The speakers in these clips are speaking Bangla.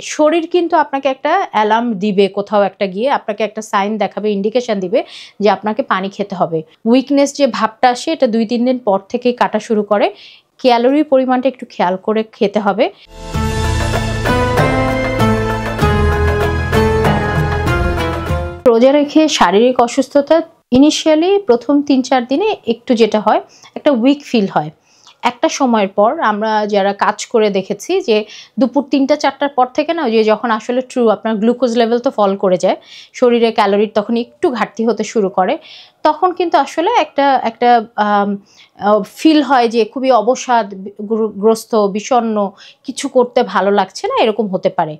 শরীর কিন্তু আপনাকে একটা অ্যালার্ম দিবে, কোথাও একটা গিয়ে আপনাকে একটা সাইন দেখাবে, ইন্ডিকেশন দিবে যে আপনাকে পানি খেতে হবে। উইকনেস যে ভাবটা আসে এটা 2-3 দিন পর থেকেই কাটা শুরু করে। ক্যালোরির পরিমাণটা একটু খেয়াল করে খেতে হবে। রোজা রেখে শারীরিক অসুস্থতা ইনিশিয়ালি প্রথম 3-4 দিনে একটু যেটা হয়, একটা উইক ফিল হয়। একটা সময়ের পর আমরা যারা কাজ করে দেখেছি যে দুপুর ৩টা-৪টার পর থেকে না, ওই যে যখন আসলে ট্রু আপনার গ্লুকোজ লেভেল তো ফল করে যায়, শরীরে ক্যালোরির তখন একটু ঘাটতি হতে শুরু করে। তখন কিন্তু আসলে একটা একটা আম ফিল হয় যে খুবই অবসাদ গ্রস্ত, বিষণ্ণ, কিছু করতে ভালো লাগছে না, এরকম হতে পারে।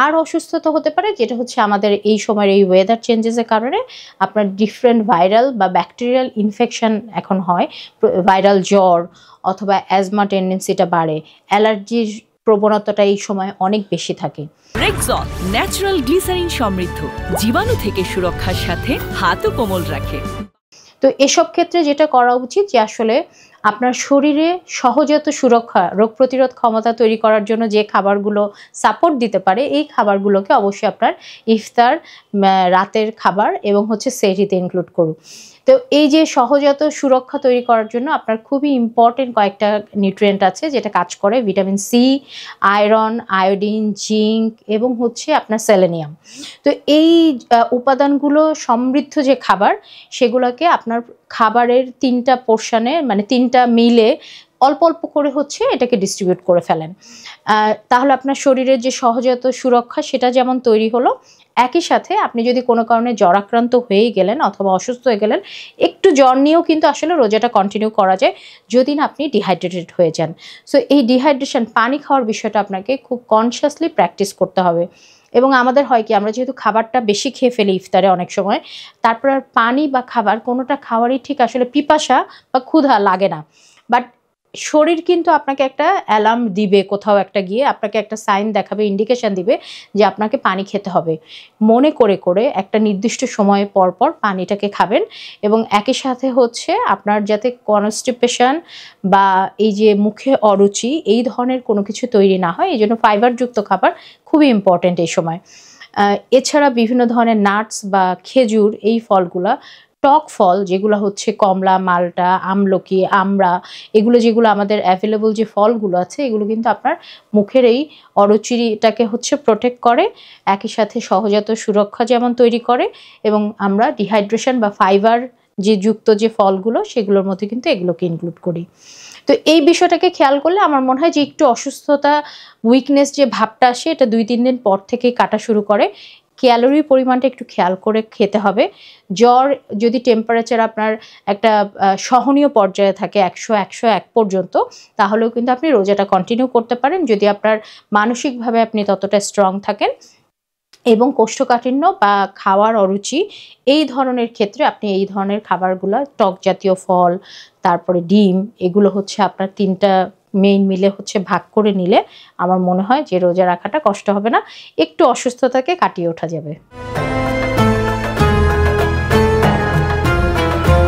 আর অসুস্থতা হতে পারে যেটা হচ্ছে আমাদের এই সময়ের এই ওয়েদার চেঞ্জেসের কারণে আপনার ডিফারেন্ট ভাইরাল বা ব্যাকটেরিয়াল ইনফেকশন এখন হয়। ভাইরাল জ্বর অথবা অ্যাজমা টেন্ডেন্সিটা বাড়ে, অ্যালার্জির প্রবণতাটা এই সময় অনেক বেশি থাকে। রেক্সন ন্যাচারাল গ্লিসারিন সমৃদ্ধ, জীবাণু থেকে সুরক্ষার সাথে হাতও কোমল রাখে। তো এসব ক্ষেত্রে যেটা করা উচিত যে আসলে আপনার শরীরে সহজাত সুরক্ষা, রোগ প্রতিরোধ ক্ষমতা তৈরি করার জন্য যে খাবারগুলো সাপোর্ট দিতে পারে, এই খাবারগুলোকে অবশ্যই আপনার ইফতার, রাতের খাবার এবং হচ্ছে সেহরিতে ইনক্লুড করুন। তো এই যে সহজাত সুরক্ষা তৈরি করার জন্য আপনার খুবই ইম্পর্টেন্ট কয়েকটা নিউট্রিয়েন্ট আছে যেটা কাজ করে, vitamin C, iron, iodine, zinc এবং হচ্ছে আপনার সেলেনিয়াম। তো এই উপাদানগুলো সমৃদ্ধ যে খাবার, সেগুলোকে আপনার খাবারের 3টা পোর্শনে মানে 3টা মিলে অল্প অল্প করে হচ্ছে এটাকে ডিস্ট্রিবিউট করে ফেলেন। তাহলে আপনার শরীরের যে সহজাত সুরক্ষা সেটা যেমন তৈরি হলো, একই সাথে আপনি যদি কোনো কারণে জ্বরাক্রান্ত হয়েই গেলেন অথবা অসুস্থ হয়ে গেলেন, একটু জ্বর নিয়েও কিন্তু আসলে রোজাটা কন্টিনিউ করা যায় যদি না আপনি ডিহাইড্রেটেড হয়ে যান। সো এই ডিহাইড্রেশন, পানি খাওয়ার বিষয়টা আপনাকে খুব কনসিয়াসলি প্র্যাকটিস করতে হবে। এবং আমাদের হয় কি, আমরা যেহেতু খাবারটা বেশি খেয়ে ফেলি ইফতারে অনেক সময়, তারপর আর পানি বা খাবার কোনোটা খাওয়ারই ঠিক আসলে পিপাসা বা ক্ষুধা লাগে না। বাট শরীর কিন্তু আপনাকে একটা অ্যালার্ম দিবে, কোথাও একটা গিয়ে আপনাকে একটা সাইন দেখাবে, ইন্ডিকেশন দিবে যে আপনাকে পানি খেতে হবে। মনে করে করে একটা নির্দিষ্ট সময় পর পর পানিটাকে খাবেন এবং একই সাথে হচ্ছে আপনার যাতে কনস্টিপেশন বা এই যে মুখে অরুচি এই ধরনের কোনো কিছু তৈরি না হয়, এই জন্য ফাইবারযুক্ত খাবার খুবই ইম্পর্ট্যান্ট এই সময়। এছাড়া বিভিন্ন ধরনের নাটস বা খেজুর, এই ফলগুলা, টক ফল যেগুলো হচ্ছে কমলা, মালটা, আমলকি, আমড়া, এগুলো যেগুলো আমাদের অ্যাভেলেবল যে ফলগুলো আছে, এগুলো কিন্তু আপনার মুখের এই অরুচিটাকে হচ্ছে প্রোটেক্ট করে, একই সাথে সহজাত সুরক্ষা যেমন তৈরি করে এবং আমরা ডিহাইড্রেশন বা ফাইবার যে যুক্ত যে ফলগুলো সেগুলোর মধ্যে কিন্তু এগুলোকে ইনক্লুড করি। তো এই বিষয়টাকে খেয়াল করলে আমার মনে হয় যে একটু অসুস্থতা, উইকনেস যে ভাবটা আসে এটা 2-3 দিন পর থেকেই কাটা শুরু করে। ক্যালোরির পরিমাণটা একটু খেয়াল করে খেতে হবে। জ্বর যদি টেম্পারেচার আপনার একটা সহনীয় পর্যায়ে থাকে ১০০-১০১ পর্যন্ত, তাহলেও কিন্তু আপনি রোজাটা কন্টিনিউ করতে পারেন যদি আপনার মানসিকভাবে আপনি ততটা স্ট্রং থাকেন। এবং কোষ্ঠকাঠিন্য বা খাওয়ার অরুচি এই ধরনের ক্ষেত্রে আপনি এই ধরনের খাবারগুলা, টক জাতীয় ফল, তারপরে ডিম, এগুলো হচ্ছে আপনার 3টা মেইন মিলে হচ্ছে ভাগ করে নিলে আমার মনে হয় যে রোজা রাখাটা কষ্ট হবে না, একটু অসুস্থতাকে কাটিয়ে ওঠা যাবে।